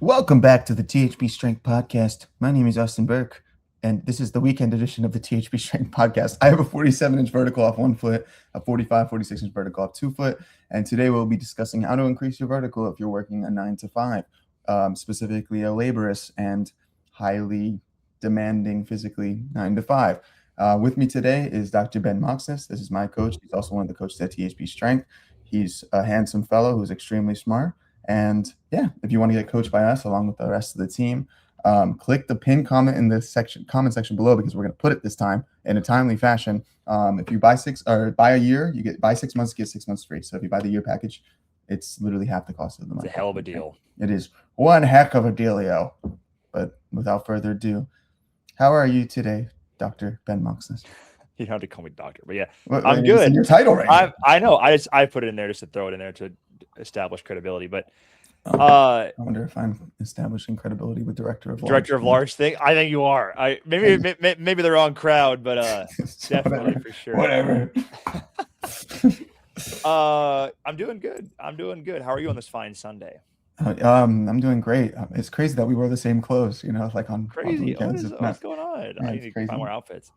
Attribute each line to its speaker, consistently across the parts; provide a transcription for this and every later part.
Speaker 1: Welcome back to the THP Strength Podcast. My name is Austin Burke, and this is the weekend edition of the THP Strength Podcast. I have a 47-inch vertical off 1 foot, a 45, 46-inch vertical off 2 foot, and today we'll be discussing how to increase your vertical if you're working a 9 to 5, specifically a laborious and highly demanding physically 9 to 5. With me today is Dr. Ben Moxness. This is my coach. He's also one of the coaches at THP Strength. He's a handsome fellow who's extremely smart. And yeah, if you want to get coached by us along with the rest of the team, click the pin comment in the comment section below, because we're going to put it this time in a timely fashion. If you buy a year, buy 6 months, get 6 months free. So if you buy the year package, it's literally half the cost of the month.
Speaker 2: It's a hell of a deal.
Speaker 1: It is one heck of a dealio. But without further ado, how are you today, Dr. Ben Moxness?
Speaker 2: You don't have to call me doctor, but yeah,
Speaker 1: I'm good. In your title right now.
Speaker 2: I know. I put it in there just to throw it in there to establish credibility. But
Speaker 1: I wonder if I'm establishing credibility with director of
Speaker 2: large thing. I think you are. Maybe the wrong crowd, but definitely for sure.
Speaker 1: Whatever.
Speaker 2: I'm doing good. How are you on this fine Sunday?
Speaker 1: I'm doing great. It's crazy that we wear the same clothes, like on
Speaker 2: crazy.
Speaker 1: On weekends.
Speaker 2: What's going on?
Speaker 1: Yeah,
Speaker 2: I need to find more outfits.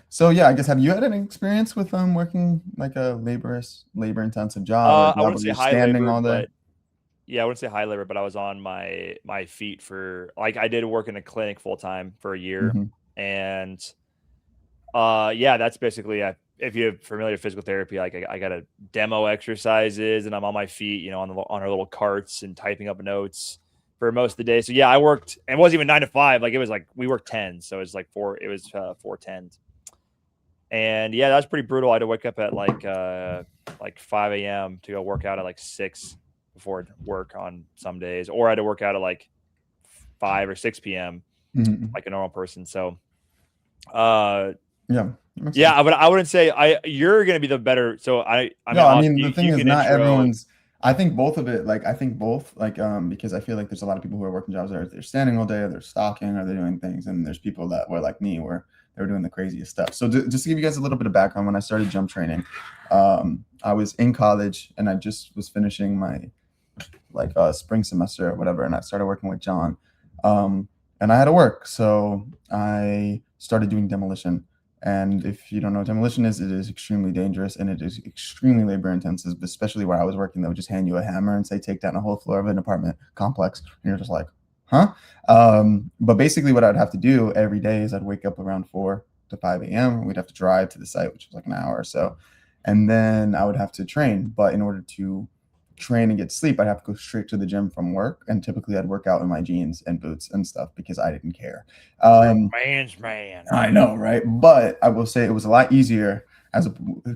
Speaker 1: So yeah, I guess, have you had any experience with working like a labor-intensive job?
Speaker 2: I wouldn't say high labor, but yeah, I wouldn't say high labor, but I was on my feet for, like, I did work in a clinic full time for a year, and yeah, that's basically, if you're familiar with physical therapy, like I got to demo exercises, and I'm on my feet, on our little carts and typing up notes for most of the day. So yeah, I worked, and it wasn't even 9 to 5. Like, it was like we worked 10, so it's like 4 10s. And yeah, that was pretty brutal. I had to wake up at like 5 a.m. to go work out at like 6 before work on some days, or I had to work out at like 5 or 6 p.m. Like a normal person. So yeah, but I wouldn't say you're going to be the better. So I mean,
Speaker 1: the thing is, not everyone's. I think both of it. Like, I think both. Like, because I feel like there's a lot of people who are working jobs that they're standing all day, or they're stalking, or they're doing things, and there's people that were like me, where they were doing the craziest stuff. So just to give you guys a little bit of background, when I started jump training, I was in college, and I just was finishing my spring semester or whatever, and I started working with John, and I had to work, so I started doing demolition. And if you don't know what demolition is, it is extremely dangerous, and it is extremely labor intensive, especially where I was working. They would just hand you a hammer and say, take down a whole floor of an apartment complex. And you're just like, huh? But basically what I'd have to do every day is I'd wake up around 4 to 5 a.m. We'd have to drive to the site, which was like an hour or so. And then I would have to train. But in order to train and get sleep, I'd have to go straight to the gym from work, and typically I'd work out in my jeans and boots and stuff because I didn't care.
Speaker 2: Man's man.
Speaker 1: I know, right? But I will say it was a lot easier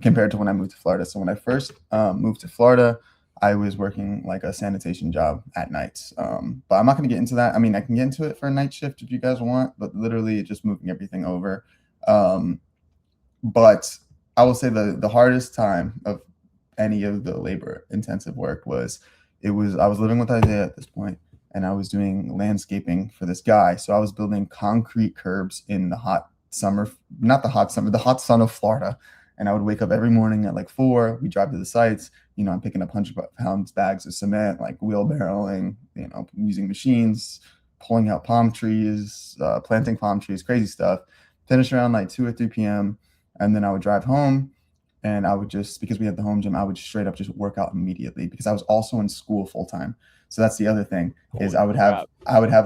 Speaker 1: compared to when I moved to Florida. So when I first moved to Florida, I was working like a sanitation job at nights. But I'm not going to get into that. I mean, I can get into it for a night shift if you guys want, but literally just moving everything over. But I will say the hardest time of any of the labor intensive work I was living with Isaiah at this point, and I was doing landscaping for this guy. So I was building concrete curbs in the hot sun of Florida. And I would wake up every morning at like 4. We drive to the sites, I'm picking up 100-pound bags of cement, like wheelbarrowing, using machines, pulling out palm trees, planting palm trees, crazy stuff. Finish around like 2 or 3 p.m. And then I would drive home. And I would just, because we had the home gym, I would straight up just work out immediately, because I was also in school full time. So that's the other thing, is I would have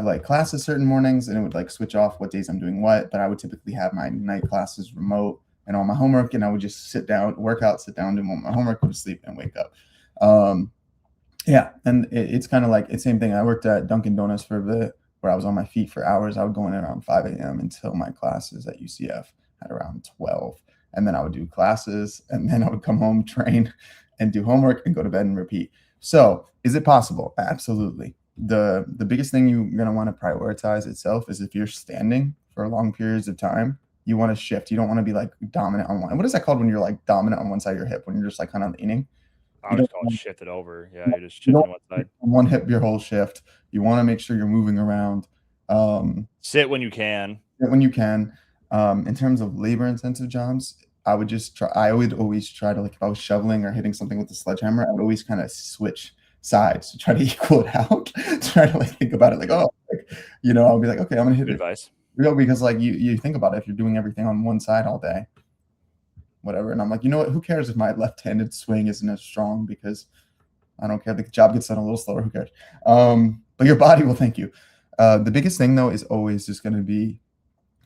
Speaker 1: like classes certain mornings, and it would like switch off what days I'm doing what. But I would typically have my night classes remote and all my homework, and I would just sit down, work out, sit down, do my homework, go to sleep, and wake up. Yeah, and it's kind of like the same thing. I worked at Dunkin' Donuts for a bit, where I was on my feet for hours. I would go in around 5 a.m. until my classes at UCF at around 12. And then I would do classes, and then I would come home, train, and do homework, and go to bed and repeat. So is it possible? Absolutely. The biggest thing you're going to want to prioritize itself is, if you're standing for long periods of time, you want to shift. You don't want to be like dominant on one. What is that called when you're like dominant on one side of your hip, when you're just like kind of leaning?
Speaker 2: I would call it shifted over. Yeah, you're just shifting one side.
Speaker 1: One hip, your whole shift. You want to make sure you're moving around.
Speaker 2: Sit when you can.
Speaker 1: In terms of labor-intensive jobs, I would always try to, like, if I was shoveling or hitting something with a sledgehammer, I would always kind of switch sides to try to equal it out, try to like think about it like, oh, like, you know, I'll be like, okay, I'm gonna hit
Speaker 2: Good
Speaker 1: it.
Speaker 2: advice.
Speaker 1: You know, because like you think about it, if you're doing everything on one side all day, whatever. And I'm like, you know what? Who cares if my left-handed swing isn't as strong because I don't care. The job gets done a little slower. Who cares? But your body will thank you. The biggest thing though is always just going to be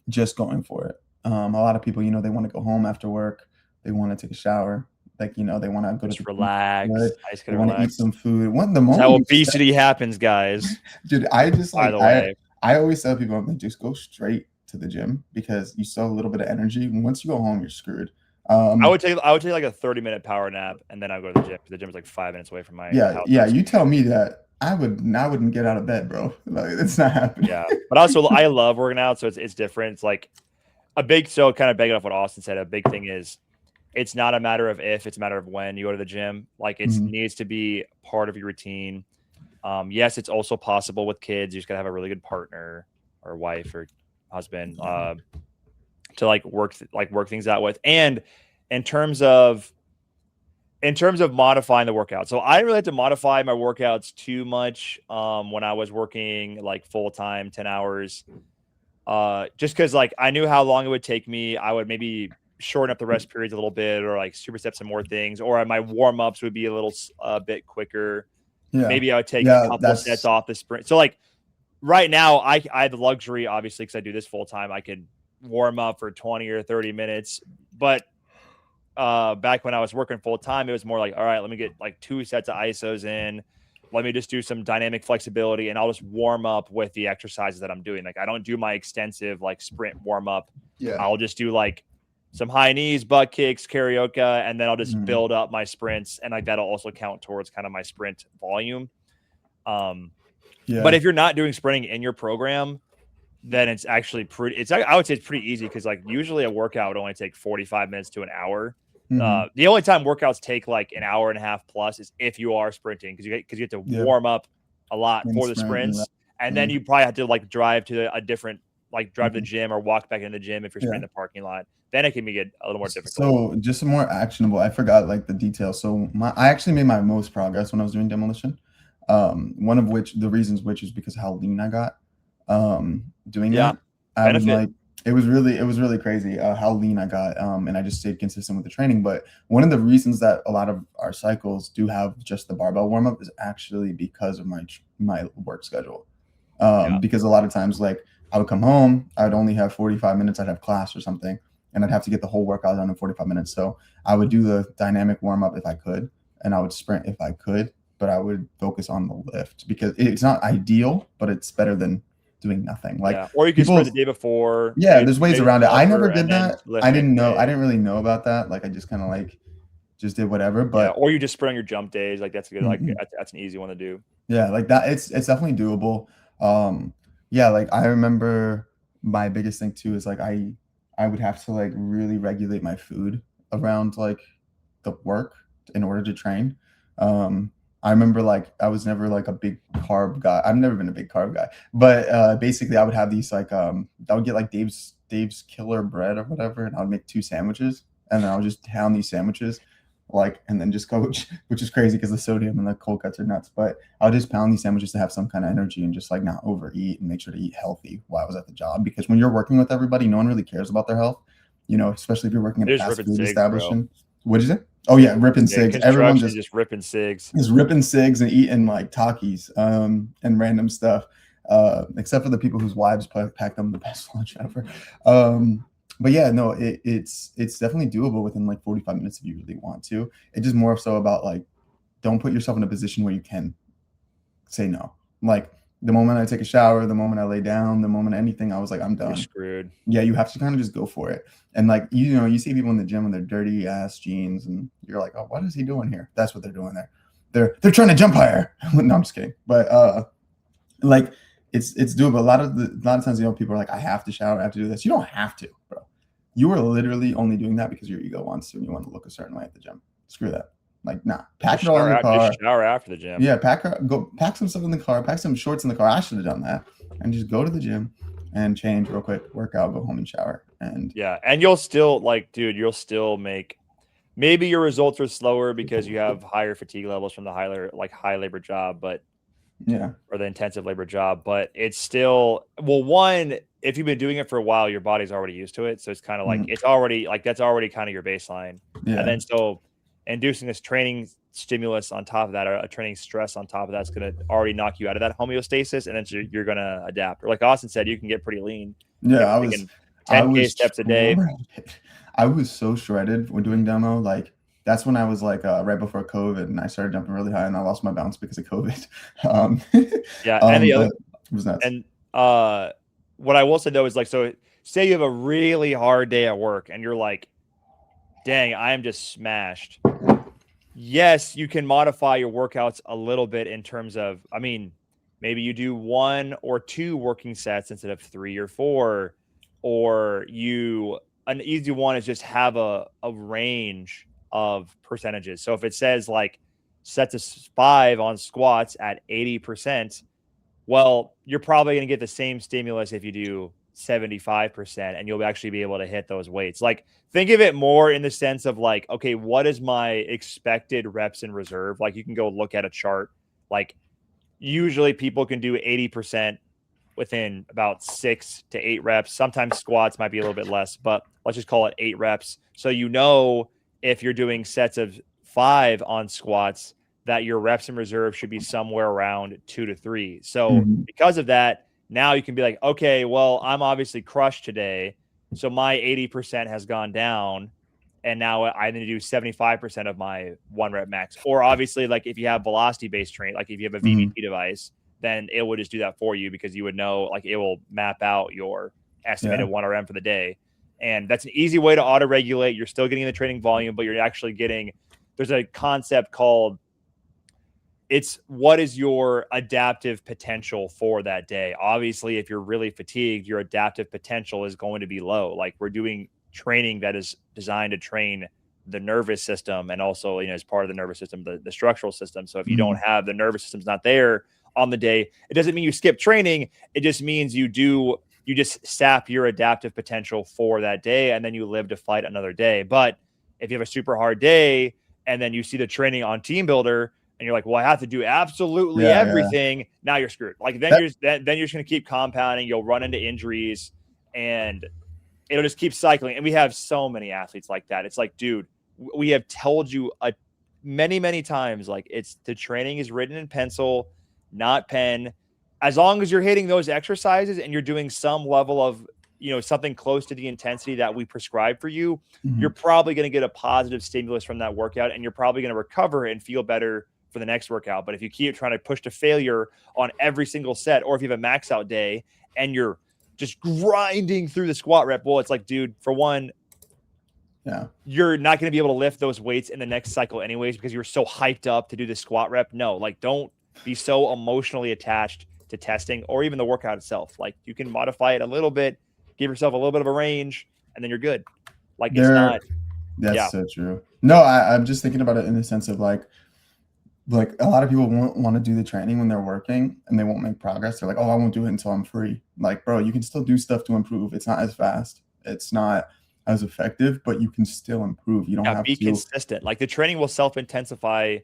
Speaker 1: just going for it. A lot of people, you know, they want to go home after work. They want to take a shower. Like, you know, they want to go to
Speaker 2: Just
Speaker 1: the
Speaker 2: relax.
Speaker 1: beach.
Speaker 2: I just
Speaker 1: They
Speaker 2: gotta
Speaker 1: want to eat
Speaker 2: relax.
Speaker 1: some food. When the
Speaker 2: That's how
Speaker 1: moment you
Speaker 2: obesity happens, guys.
Speaker 1: dude, I just
Speaker 2: By
Speaker 1: like
Speaker 2: the way,
Speaker 1: I always tell people, I'm like, just go straight to the gym because you still have a little bit of energy. Once you go home, you're screwed.
Speaker 2: I would take like a 30-minute power nap, and then I go to the gym because the gym is like 5 minutes away from my
Speaker 1: Yeah,
Speaker 2: house.
Speaker 1: yeah. You tell me that I wouldn't get out of bed, bro. Like it's not happening.
Speaker 2: Yeah, but also I love working out, so it's different. It's like a big so kind of begging off what Austin said. A big thing is it's not a matter of if, it's a matter of when you go to the gym. Like it needs to be part of your routine. Yes, it's also possible with kids. You just gotta have a really good partner or wife or husband to like work things out with. And in terms of modifying the workout, so I didn't really have to modify my workouts too much when I was working like full time, 10 hours. Just because like I knew how long it would take me. I would maybe shorten up the rest periods a little bit, or like superset some more things, or my warm ups would be a little bit quicker.
Speaker 1: Yeah.
Speaker 2: Maybe I would take a
Speaker 1: Yeah,
Speaker 2: couple sets off the sprint. So like right now, I have the luxury, obviously, because I do this full time. I could warm up for 20 or 30 minutes, but back when I was working full time, it was more like, all right, let me get like 2 sets of ISOs in. Let me just do some dynamic flexibility, and I'll just warm up with the exercises that I'm doing. Like I don't do my extensive like sprint warm up.
Speaker 1: Yeah.
Speaker 2: I'll just do like some high knees, butt kicks, karaoke, and then I'll just build up my sprints, and like that'll also count towards kind of my sprint volume. But if you're not doing sprinting in your program, then it's actually I would say it's pretty easy because like usually a workout would only take 45 minutes to an hour. The only time workouts take like an hour and a half plus is if you are sprinting because you get to warm up a lot for the sprints, and then you probably have to like drive to a different drive to the gym or walk back into the gym if you're sprinting the parking lot. Then it can get a little more difficult.
Speaker 1: So just some more actionable. I forgot like the details. So I actually made my most progress when I was doing demolition. One of which the reasons which is because how lean I got doing that. I was like, it was really crazy how lean I got, and I just stayed consistent with the training. But one of the reasons that a lot of our cycles do have just the barbell warm up is actually because of my work schedule. Because a lot of times, like I would come home, I would only have 45 minutes. I'd have class or something, and I'd have to get the whole workout done in 45 minutes. So I would do the dynamic warm up if I could, and I would sprint if I could, but I would focus on the lift because it's not ideal, but it's better than doing nothing. Like
Speaker 2: or you can sprint the day before.
Speaker 1: Yeah, there's ways around it. I never did that. I didn't really know about that. Like I just kind of like just did whatever. But
Speaker 2: or you just sprint on your jump days. Like that's a good that's an easy one to do.
Speaker 1: Yeah, like that. It's definitely doable. Yeah, like I remember my biggest thing too is like I would have to like really regulate my food around like the work in order to train. I remember like I was never like a big carb guy. I've never been a big carb guy, but basically I would have these like I would get like Dave's Killer Bread or whatever, and I would make 2 sandwiches, and then I would just pound these sandwiches, like, and then just go, which is crazy because the sodium and the cold cuts are nuts. But I would just pound these sandwiches to have some kind of energy and just like not overeat and make sure to eat healthy while I was at the job. Because when you're working with everybody, no one really cares about their health, you know, especially if you're working in a fast food establishment. What is it? Oh yeah, ripping cigs. Everyone just
Speaker 2: ripping cigs.
Speaker 1: Just ripping cigs and eating like Takis and random stuff. Except for the people whose wives pack them the best lunch ever. But yeah, no, it's definitely doable within like 45 minutes if you really want to. It's just more so about like, don't put yourself in a position where you can say no. Like the moment I take a shower, the moment I lay down, the moment anything, I was like, I'm done.
Speaker 2: You're screwed.
Speaker 1: Yeah, you have to kind of just go for it. And like, you know, you see people in the gym in their dirty ass jeans and you're like, oh, what is he doing here? That's what they're doing there. They're trying to jump higher. No, I'm just kidding. But like it's doable. A lot of times, you know, people are like, I have to shower, I have to do this. You don't have to, bro. You are literally only doing that because your ego wants to and you want to look a certain way at the gym. Screw that. Like, nah, pack it all in the car.
Speaker 2: Just shower after the gym.
Speaker 1: Yeah, pack some stuff in the car, pack some shorts in the car. I should have done that. And just go to the gym and change real quick, work out, go home and shower. And
Speaker 2: yeah, and you'll still like, dude, you'll still make maybe your results are slower because you have higher fatigue levels from the high labor job, but
Speaker 1: Yeah.
Speaker 2: or the intensive labor job, but it's still, well, one, if you've been doing it for a while, your body's already used to it. So it's kind of like, it's already like, that's already kind of your baseline. And then so inducing this training stimulus on top of that, or a training stress on top of that's going to already knock you out of that homeostasis. And then you're going to adapt. Or like Austin said, you can get pretty lean.
Speaker 1: Yeah,
Speaker 2: If you're thinking 10K steps a day.
Speaker 1: I was so shredded when doing demo. Like that's when I was like right before COVID, and I started jumping really high, and I lost my balance because of COVID.
Speaker 2: Yeah, and the other,
Speaker 1: it was nuts.
Speaker 2: And what I will say though is like, so say you have a really hard day at work, and you're like, dang, I am just smashed. Yes, you can modify your workouts a little bit in terms of, I mean, maybe you do 1 or 2 working sets instead of 3 or 4, or an easy one is just have a range of percentages. So if it says like set to 5 on squats at 80%, well, you're probably going to get the same stimulus if you do 75%, and you'll actually be able to hit those weights. Like, think of it more in the sense of like, okay, what is my expected reps in reserve? Like, you can go look at a chart. Like, usually people can do 80% within about 6 to 8 reps. Sometimes squats might be a little bit less, but let's just call it 8 reps. So, if you're doing sets of 5 on squats, that your reps in reserve should be somewhere around 2 to 3. So because of that, now you can be like, okay, well, I'm obviously crushed today. So my 80% has gone down. And now I need to do 75% of my 1 rep max. Or obviously, like if you have velocity based train, like if you have a VBT device, then it would just do that for you, because you would know, like it will map out your estimated 1RM for the day. And that's an easy way to auto regulate. You're still getting the training volume, but you're actually getting, there's a concept called, it's what is your adaptive potential for that day. Obviously, if you're really fatigued, your adaptive potential is going to be low. Like we're doing training that is designed to train the nervous system, and also, as part of the nervous system, the structural system. So if you don't have the nervous system's not there on the day, it doesn't mean you skip training. It just means you just sap your adaptive potential for that day, and then you live to fight another day. But if you have a super hard day and then you see the training on Team Builder, and you're like, well, I have to do absolutely everything. Now you're screwed. Like then you're just going to keep compounding. You'll run into injuries, and it'll just keep cycling. And we have so many athletes like that. It's like, dude, we have told you many, many times, like the training is written in pencil, not pen. As long as you're hitting those exercises and you're doing some level of, something close to the intensity that we prescribe for you, you're probably going to get a positive stimulus from that workout, and you're probably going to recover and feel better for the next workout. But if you keep trying to push to failure on every single set, or if you have a max out day and you're just grinding through the squat rep, well, it's like, dude, for one, you're not going to be able to lift those weights in the next cycle anyways, because you're so hyped up to do the squat rep. No, like don't be so emotionally attached to testing or even the workout itself. Like you can modify it a little bit, give yourself a little bit of a range, and then you're good. Like it's not.
Speaker 1: That's so true. No, I'm just thinking about it in the sense of like a lot of people won't want to do the training when they're working and they won't make progress. They're like, oh, I won't do it until I'm free. Like, bro, you can still do stuff to improve. It's not as fast. It's not as effective, but you can still improve. You don't have to
Speaker 2: be consistent. Like the training will self-intensify.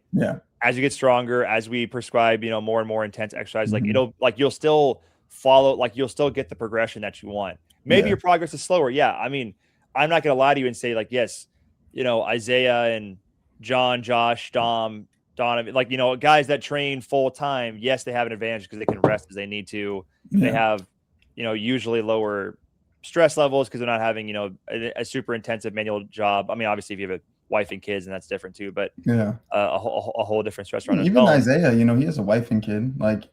Speaker 2: As you get stronger, as we prescribe, more and more intense exercise, like you'll still follow, like you'll still get the progression that you want. Maybe your progress is slower. Yeah. I mean, I'm not going to lie to you and say like, yes, Isaiah and John, Josh, Dom, Donovan, like, guys that train full time. Yes, they have an advantage because they can rest as they need to. They have, usually lower stress levels because they're not having, a super intensive manual job. I mean, obviously if you have a wife and kids, and that's different too, but a whole different stress.
Speaker 1: Even Isaiah, he has a wife and kid. Like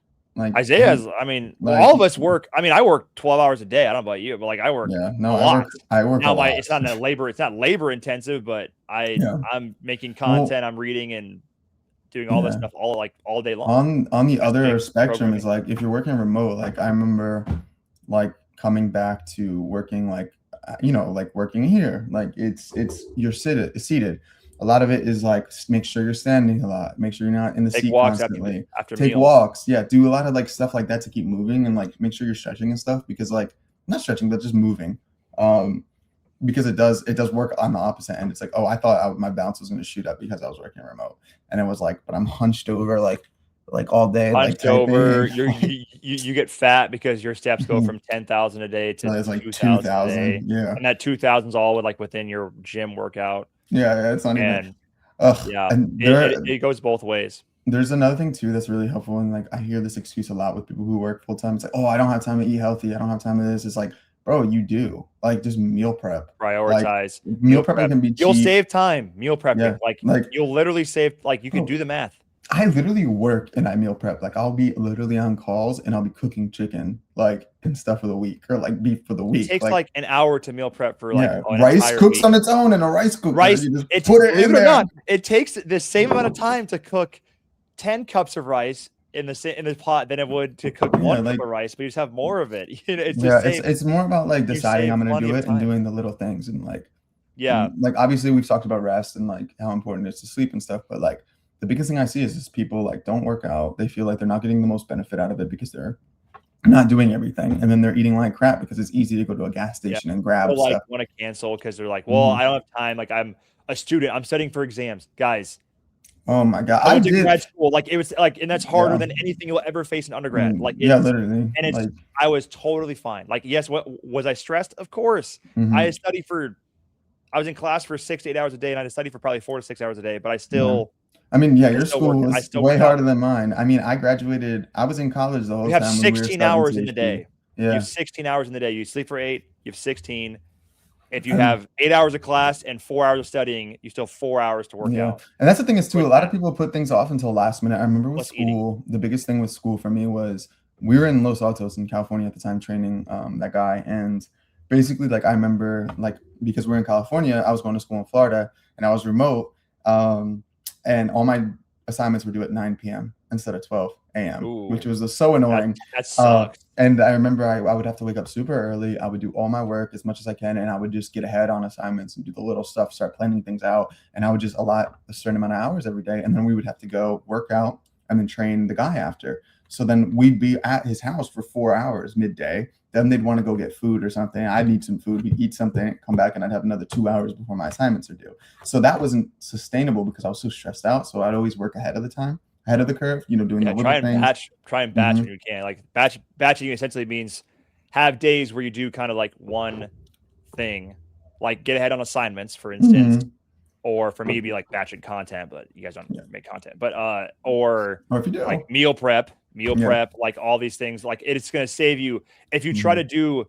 Speaker 2: Isaiah's, I mean, all of us work. I mean, I work 12 hours a day. I don't know about you, but like I work a lot.
Speaker 1: I work
Speaker 2: now,
Speaker 1: a lot.
Speaker 2: It's not labor intensive, but I'm making content, I'm reading and doing all this stuff all day long.
Speaker 1: On the other spectrum is like if you're working remote, like I remember like coming back to working like working here, like it's you're seated. A lot of it is like make sure you're standing a lot, make sure you're not in the seat constantly. Take walks, do a lot of like stuff like that to keep moving, and like make sure you're stretching and stuff, because like not stretching but just moving. because it does work on the opposite end. It's like, oh, I thought my bounce was going to shoot up because I was working remote, and it was like, but I'm hunched over like all day,
Speaker 2: hunched
Speaker 1: like
Speaker 2: over.
Speaker 1: typing.
Speaker 2: You get fat because your steps go from 10,000 a day to
Speaker 1: it's like
Speaker 2: 2,000 a day,
Speaker 1: yeah,
Speaker 2: and that 2,000 is all within your gym workout.
Speaker 1: Yeah, it's not even.
Speaker 2: Yeah,
Speaker 1: And
Speaker 2: it goes both ways.
Speaker 1: There's another thing too that's really helpful, and like I hear this excuse a lot with people who work full time. It's like, oh, I don't have time to eat healthy. I don't have time to this. It's like, bro, you do. Like, just meal prep.
Speaker 2: Prioritize.
Speaker 1: Like, meal prepping can be cheap.
Speaker 2: You'll save time meal prepping.
Speaker 1: Yeah,
Speaker 2: like you'll literally save. Like you can do the math.
Speaker 1: I literally work and I meal prep. Like I'll be literally on calls and I'll be cooking chicken, like and stuff for the week, or like beef for the week.
Speaker 2: It takes like an hour to meal prep for like
Speaker 1: rice cooks on its own in a rice cooker.
Speaker 2: Rice,
Speaker 1: you just put it in there.
Speaker 2: Not, it takes the same amount of time to cook 10 cups of rice in the pot than it would to cook one cup of rice, but you just have more of it.
Speaker 1: It's more about like deciding I'm going to do it and doing the little things and like like obviously we've talked about rest and like how important it is to sleep and stuff, but like the biggest thing I see is just people like don't work out. They feel like they're not getting the most benefit out of it because they're not doing everything, and then they're eating like crap because it's easy to go to a gas station and grab
Speaker 2: like
Speaker 1: stuff.
Speaker 2: Want to cancel because they're like, well, I don't have time. Like I'm a student. I'm studying for exams, guys.
Speaker 1: Oh my god!
Speaker 2: I went to grad school. Like it was like, and that's harder than anything you'll ever face in undergrad. Like
Speaker 1: literally.
Speaker 2: And it's
Speaker 1: like,
Speaker 2: I was totally fine. Like yes, what was I stressed? Of course. I had studied I was in class for 6 to 8 hours a day, and I had to study for probably 4 to 6 hours a day. But I still.
Speaker 1: I mean, your school was way harder than mine. I mean, I graduated. I was in college the whole time.
Speaker 2: You have 16 hours in the day.
Speaker 1: Yeah.
Speaker 2: You have 16 hours in the day. You sleep for 8. You have 16. If you have 8 hours of class and 4 hours of studying, you still have 4 hours to work out.
Speaker 1: And that's the thing is too, a lot of people put things off until last minute. I remember with school, the biggest thing with school for me was we were in Los Altos in California at the time training that guy. And basically like I remember like because we're in California, I was going to school in Florida and I was remote. And all my assignments were due at 9 p.m. instead of 12 a.m., which was so annoying.
Speaker 2: That sucks.
Speaker 1: And I remember I would have to wake up super early. I would do all my work as much as I can, and I would just get ahead on assignments and do the little stuff, start planning things out. And I would just allot a certain amount of hours every day. And then we would have to go work out and then train the guy after. So then we'd be at his house for 4 hours midday. Then they'd want to go get food or something. I'd need some food. We'd eat something, come back, and I'd have another 2 hours before my assignments are due. So that wasn't sustainable because I was so stressed out. So I'd always work ahead of the curve, doing the little things.
Speaker 2: Try and batch when you can. Like batching essentially means have days where you do kind of like one thing, like get ahead on assignments, for instance. Or for me, it'd be like batching content, but you guys don't make content. But or
Speaker 1: if you do,
Speaker 2: like meal prep, like all these things. Like it's going to save you if you try to do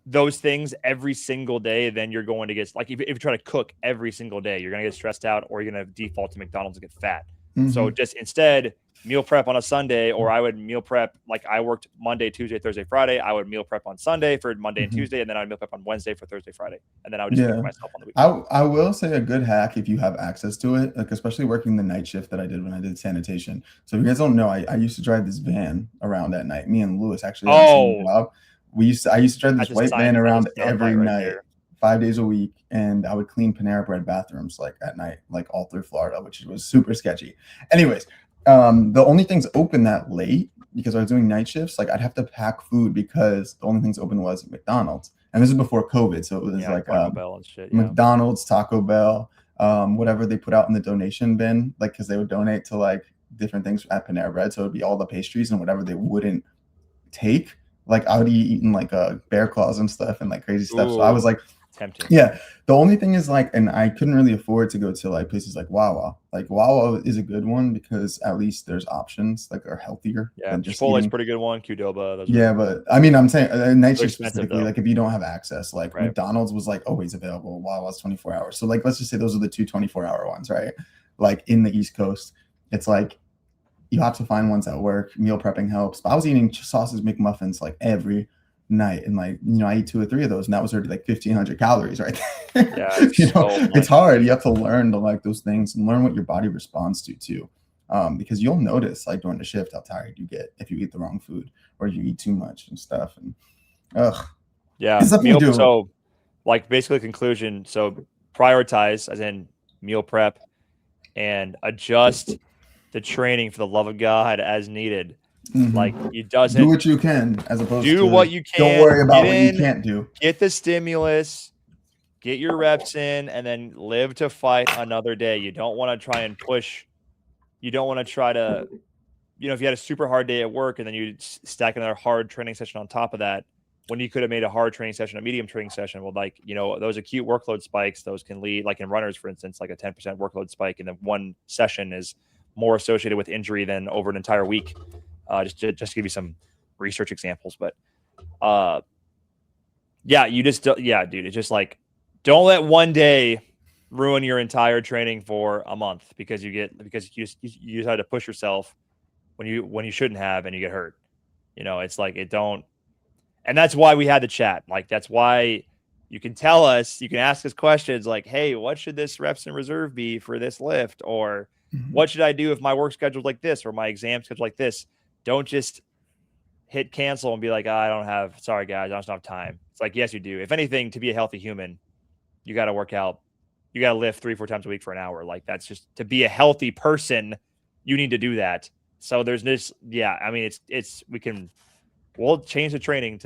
Speaker 2: those things every single day. Then you're going to get like if you try to cook every single day, you're going to get stressed out, or you're going to default to McDonald's and get fat. So just instead meal prep on a Sunday, or I would meal prep like I worked Monday, Tuesday, Thursday, Friday. I would meal prep on Sunday for Monday and Tuesday, and then I'd meal prep on Wednesday for Thursday, Friday, and then I would just cook myself on the weekend.
Speaker 1: I will say a good hack if you have access to it, like especially working the night shift that I did when I did sanitation. So if you guys don't know, I used to drive this van around at night. Me and Lewis actually had the same job. I used to drive this white van around every night. 5 days a week, and I would clean Panera Bread bathrooms like at night, like all through Florida, which was super sketchy. Anyways, the only things open that late because I was doing night shifts, like I'd have to pack food because the only things open was McDonald's, and this is before COVID, so it was like
Speaker 2: Taco Bell and shit,
Speaker 1: McDonald's, Taco Bell, whatever they put out in the donation bin, like because they would donate to like different things at Panera Bread, so it'd be all the pastries and whatever they wouldn't take. Like I would be eating like bear claws and stuff and like crazy stuff. So I was like.
Speaker 2: Tempting.
Speaker 1: Yeah. The only thing is like, and I couldn't really afford to go to like places like Wawa. Like Wawa is a good one because at least there's options like are healthier.
Speaker 2: Yeah, Chipotle's pretty good one. Qdoba.
Speaker 1: But I mean, I'm saying night shift specifically, like if you don't have access, like McDonald's was like always available. Wawa's 24 hours. So like, let's just say those are the two 24-hour ones, right? Like in the East Coast, it's like you have to find ones that work. Meal prepping helps. But I was eating sausage McMuffins like every night, and like I eat 2 or 3 of those, and that was already like 1,500 calories right there. It's hard. You have to learn to like those things and learn what your body responds to too, because you'll notice like during the shift how tired you get if you eat the wrong food or you eat too much and stuff. And
Speaker 2: so like basically conclusion, so prioritize as in meal prep and adjust the training for the love of God as needed. Like it doesn't
Speaker 1: do what you can as opposed
Speaker 2: to
Speaker 1: what you can. Don't worry about what you can't do.
Speaker 2: Get the stimulus, get your reps in, and then live to fight another day. You don't want to try and push. You don't want to try to, if you had a super hard day at work and then you stack another hard training session on top of that, when you could have made a hard training session, a medium training session, well, like, those acute workload spikes, those can lead, like in runners, for instance, like a 10% workload spike in the one session is more associated with injury than over an entire week. Just to give you some research examples. But yeah, dude, it's just like, don't let one day ruin your entire training for a month because you decide to push yourself when you shouldn't have, and you get hurt. It's like, and that's why we had the chat. Like, that's why you can tell us, you can ask us questions like, hey, what should this reps in reserve be for this lift? Or what should I do if my work schedule's like this, or my exam schedule like this? Don't just hit cancel and be like, sorry guys, I don't have time. It's like, yes, you do. If anything, to be a healthy human, you got to work out. You got to lift 3-4 times a week for an hour. Like, that's just, to be a healthy person, you need to do that. So there's this, I mean, we'll change the training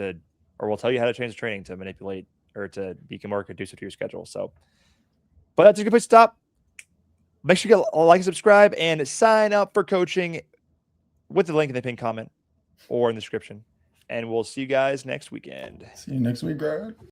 Speaker 2: or we'll tell you how to change the training to manipulate or to be more conducive to your schedule. So, but that's a good place to stop. Make sure you like and subscribe and sign up for coaching with the link in the pinned comment or in the description. And we'll see you guys next weekend.
Speaker 1: See you next week, Greg.